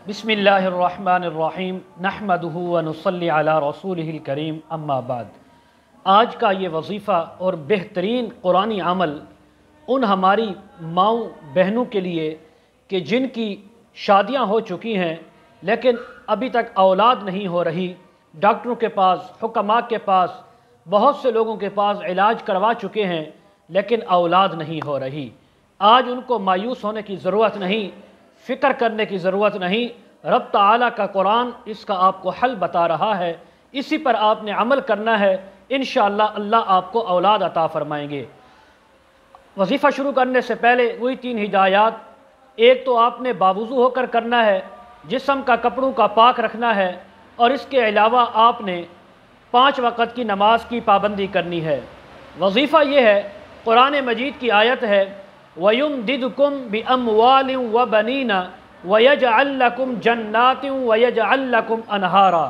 بسم اللہ الرحمن الرحیم نحمدہ و نصلی علی رسولہ الکریم اما بعد۔ آج کا یہ وظیفہ اور بہترین قرآنی عمل ان ہماری ماؤں بہنوں کے لیے کہ جن کی شادیاں ہو چکی ہیں لیکن ابھی تک اولاد نہیں ہو رہی، ڈاکٹروں کے پاس، حکماء کے پاس، بہت سے لوگوں کے پاس علاج کروا چکے ہیں لیکن اولاد نہیں ہو رہی۔ آج ان کو مایوس ہونے کی ضرورت نہیں، فکر کرنے کی ضرورت نہیں، رب تعالیٰ کا قرآن اس کا آپ کو حل بتا رہا ہے، اسی پر آپ نے عمل کرنا ہے، انشاءاللہ اللہ آپ کو اولاد عطا فرمائیں گے۔ وظیفہ شروع کرنے سے پہلے وہی 3 ہدایات، ایک تو آپ نے باوضو ہو کر کرنا ہے، جسم کا کپڑوں کا پاک رکھنا ہے، اور اس کے علاوہ آپ نے 5 وقت کی نماز کی پابندی کرنی ہے۔ وظیفہ یہ ہے، قرآن مجید کی آیت ہے وَيُمْدِدُكُمْ بِأَمْوَالٍ وَبَنِينَ وَيَجْعَلْ لَكُمْ جَنَّاتٍ وَيَجْعَلْ لَكُمْ أَنْهَارًا۔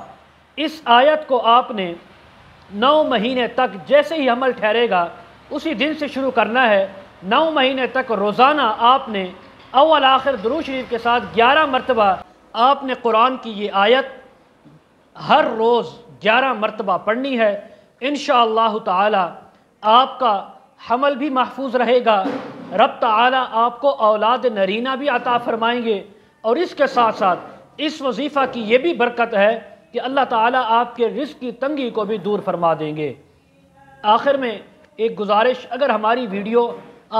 اس آیت کو آپ نے 9 مہینے تک جیسے ہی عمل ٹھہرے گا اسی دن سے شروع کرنا ہے۔ 9 مہینے تک روزانہ آپ نے اول آخر درود شریف کے ساتھ 11 مرتبہ آپ نے قرآن کی یہ آیت ہر روز 11 مرتبہ پڑھنی ہے۔ انشاءاللہ تعالی آپ کا حمل بھی محفوظ رہے گا، رب تعالیٰ آپ کو اولاد نرینہ بھی عطا فرمائیں گے، اور اس کے ساتھ ساتھ اس وظیفہ کی یہ بھی برکت ہے کہ اللہ تعالیٰ آپ کے رزق کی تنگی کو بھی دور فرما دیں گے۔ آخر میں ایک گزارش، اگر ہماری ویڈیو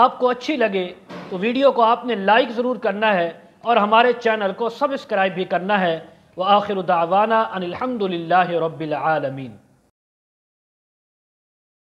آپ کو اچھی لگے تو ویڈیو کو آپ نے لائک ضرور کرنا ہے اور ہمارے چینل کو سبسکرائب بھی کرنا ہے۔ وآخر دعوانا ان الحمد للہ رب العالمین۔